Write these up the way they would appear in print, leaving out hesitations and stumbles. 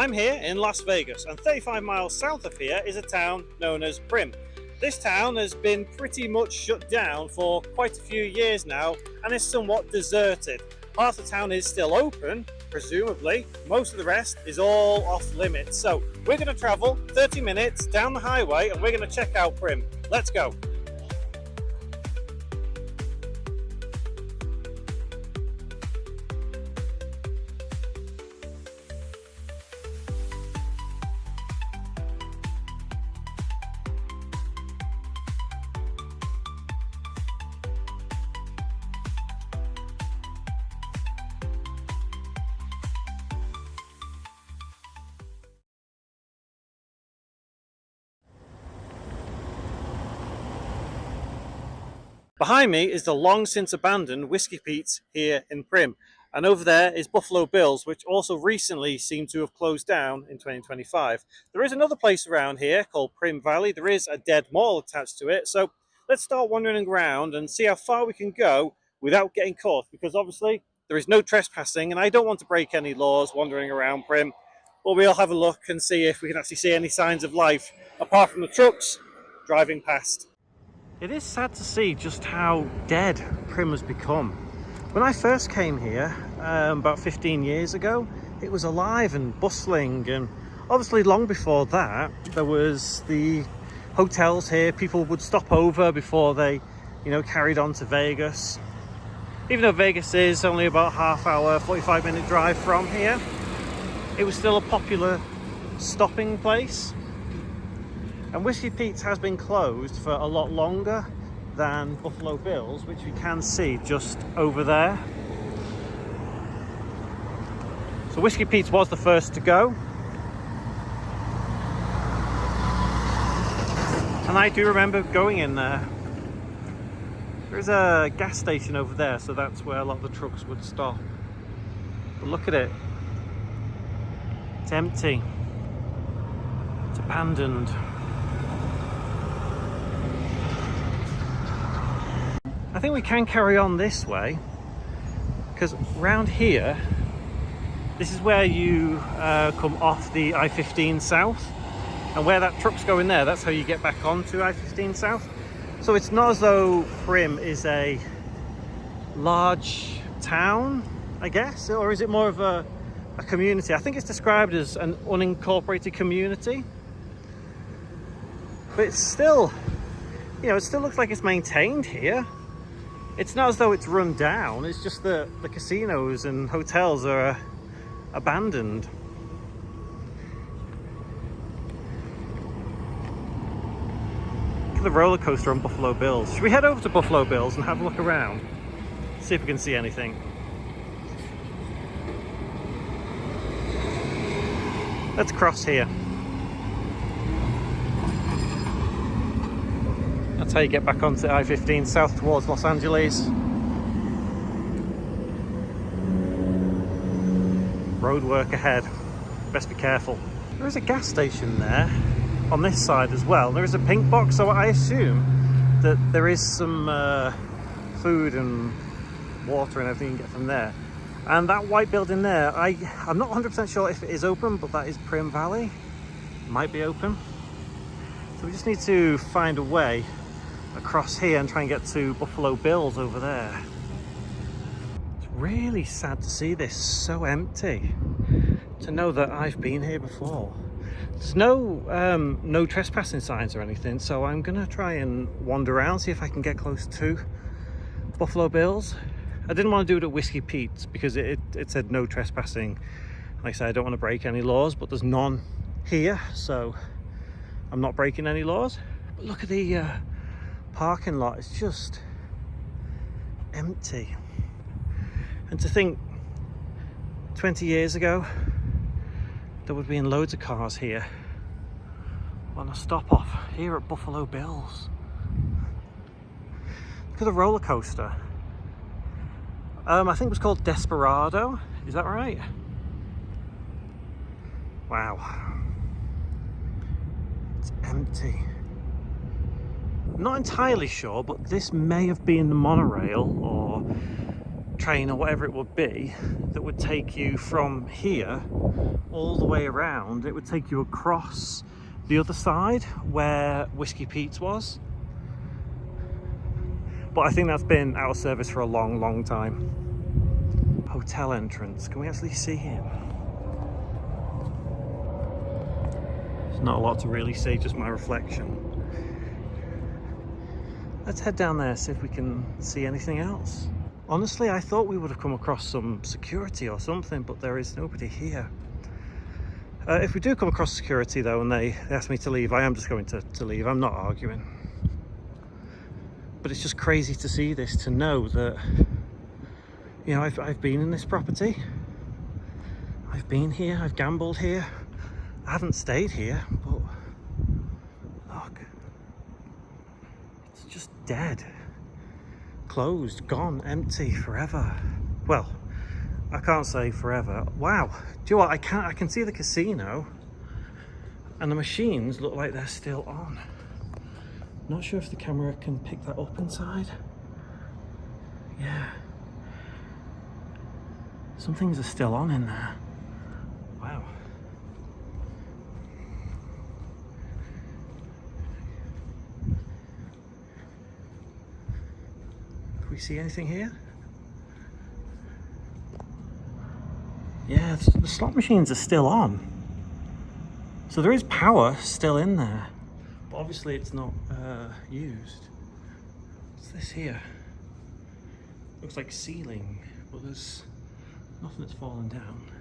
I'm here in Las Vegas, and 35 miles south of here is a town known as Primm. This town has been pretty much shut down for quite a few years now and is somewhat deserted. Half the town is still open, presumably. Most of the rest is all off limits. So we're going to travel 30 minutes down the highway and we're going to check out Primm. Let's go. Behind me is the long since abandoned Whiskey Pete's here in Primm, and over there is Buffalo Bill's, which also recently seemed to have closed down in 2025. There is another place around here called Primm Valley. There is a dead mall attached to it, so let's start wandering around and see how far we can go without getting caught, because obviously there is no trespassing and I don't want to break any laws wandering around Primm. But we'll have a look and see if we can actually see any signs of life apart from the trucks driving past. It is sad to see just how dead Primm has become. When I first came here about 15 years ago, it was alive and bustling, and obviously long before that there was the hotels here. People would stop over before they, carried on to Vegas. Even though Vegas is only about half hour, 45-minute drive from here, it was still a popular stopping place. And Whiskey Pete's has been closed for a lot longer than Buffalo Bill's, which we can see just over there. So Whiskey Pete's was the first to go. And I do remember going in there. There's a gas station over there, so that's where a lot of the trucks would stop. But look at it. It's empty. It's abandoned. I think we can carry on this way, because round here, this is where you come off the I-15 south, and where that truck's going there, that's how you get back onto I-15 south. So it's not as though Primm is a large town, I guess, or is it more of a community? I think it's described as an unincorporated community, but it's still, it still looks like it's maintained here. It's not as though it's run down, it's just that the casinos and hotels are abandoned. Look at the roller coaster on Buffalo Bill's. Should we head over to Buffalo Bill's and have a look around? See if we can see anything. Let's cross here. That's how you get back onto I-15 south towards Los Angeles. Road work ahead. Best be careful. There is a gas station there on this side as well. There is a pink box, so I assume that there is some food and water and everything you can get from there. And that white building there, I'm not 100% sure if it is open, but that is Primm Valley. It might be open. So we just need to find a way across here and try and get to Buffalo Bill's over there. It's really sad to see this so empty, to know that I've been here before. There's no trespassing signs or anything, so I'm gonna try and wander around, see if I can get close to Buffalo Bill's. I didn't want to do it at Whiskey Pete's because it said no trespassing. Like I said, I don't want to break any laws, but there's none here, so I'm not breaking any laws. But look at the parking lot, it's just empty. And to think 20 years ago there would be loads of cars here on a stop off here at Buffalo Bill's. Look at the roller coaster. I think it was called Desperado, is that right? Wow, it's empty. Not entirely sure, but this may have been the monorail or train or whatever it would be that would take you from here all the way around. It would take you across the other side where Whiskey Pete's was. But I think that's been out of service for a long time. Hotel entrance. Can we actually see him? There's not a lot to really see, just my reflection. Let's head down there, see if we can see anything else. Honestly, I thought we would have come across some security or something, but there is nobody here. If we do come across security though, and they ask me to leave, I am just going to leave. I'm not arguing. But it's just crazy to see this, to know that, you know, I've been in this property. I've been here, I've gambled here. I haven't stayed here, but look. It's just dead. Closed, gone, empty, forever. Well, I can't say forever. Wow, do you know what? I can see the casino, and the machines look like they're still on. Not sure if the camera can pick that up inside. Yeah. Some things are still on in there. Wow. We see anything here? Yeah, the slot machines are still on. So there is power still in there, but obviously it's not used. What's this here? Looks like ceiling, but there's nothing that's fallen down.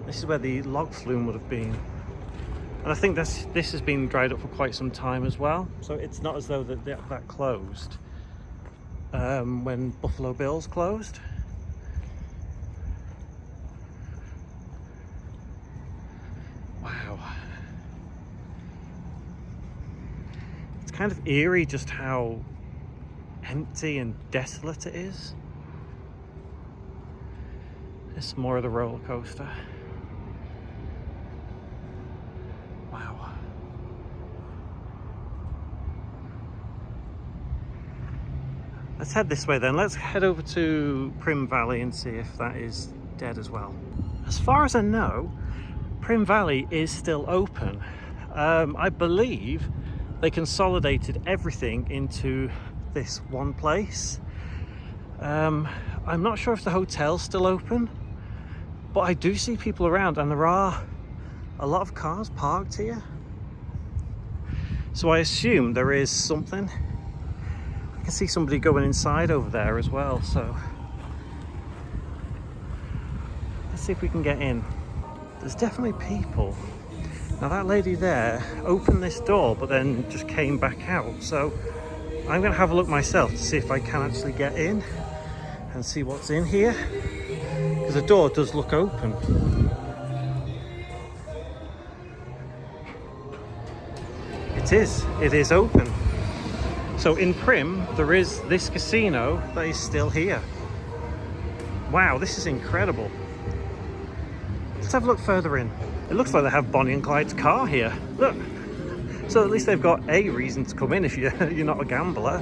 This is where the log flume would have been. And I think this has been dried up for quite some time as well. So it's not as though that closed when Buffalo Bills closed. Wow. It's kind of eerie just how empty and desolate it is. There's some more of the roller coaster. Wow. Let's head this way then. Let's head over to Primm Valley and see if that is dead as well. As far as I know, Primm Valley is still open. I believe they consolidated everything into this one place. I'm not sure if the hotel's still open, but I do see people around, and there are a lot of cars parked here. So I assume there is something. I can see somebody going inside over there as well, so let's see if we can get in. There's definitely people. Now that lady there opened this door but then just came back out, so I'm going to have a look myself to see if I can actually get in and see what's in here, because the door does look open. It is open. So in Primm there is this casino that is still here. Wow, this is incredible. Let's have a look further in. It looks like they have Bonnie and Clyde's car here. Look. So at least they've got a reason to come in if you're not a gambler.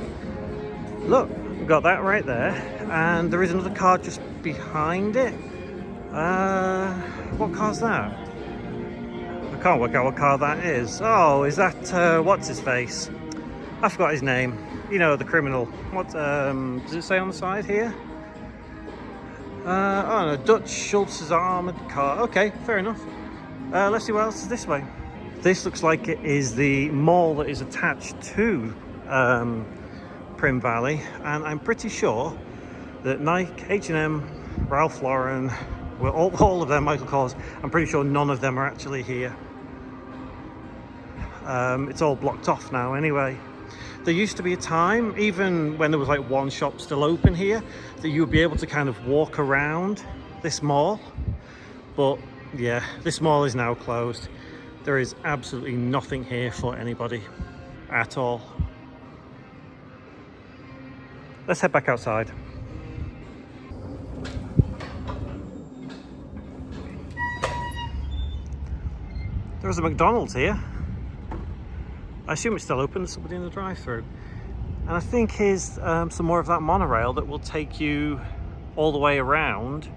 Look, we've got that right there. And there is another car just behind it. What car's that? I can't work out what car that is. Oh, is that, what's his face? I forgot his name. You know, the criminal. What, does it say on the side here? Oh no, Dutch Schultz's armoured car. Okay, fair enough. Let's see what else is this way. This looks like it is the mall that is attached to Primm Valley, and I'm pretty sure that Nike, H&M, Ralph Lauren, well, all of them, Michael Kors, I'm pretty sure none of them are actually here. It's all blocked off now anyway. There used to be a time, even when there was like one shop still open here, that you would be able to kind of walk around this mall. But yeah, this mall is now closed. There is absolutely nothing here for anybody at all. Let's head back outside. There's a McDonald's here. I assume it's still open. There's somebody in the drive-thru. And I think here's some more of that monorail that will take you all the way around,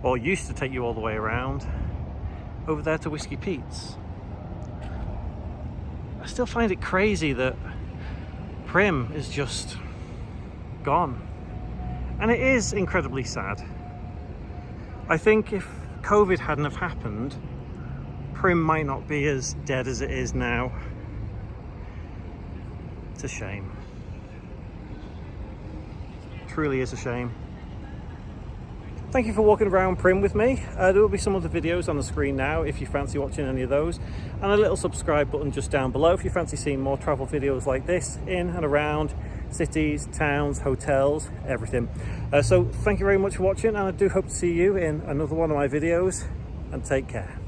or used to take you all the way around, over there to Whiskey Pete's. I still find it crazy that Primm is just gone. And it is incredibly sad. I think if COVID hadn't have happened, Primm might not be as dead as it is now. It's a shame. It truly is a shame. Thank you for walking around Primm with me. There will be some other videos on the screen now if you fancy watching any of those, and a little subscribe button just down below if you fancy seeing more travel videos like this in and around cities, towns, hotels, everything. So thank you very much for watching, and I do hope to see you in another one of my videos, and take care.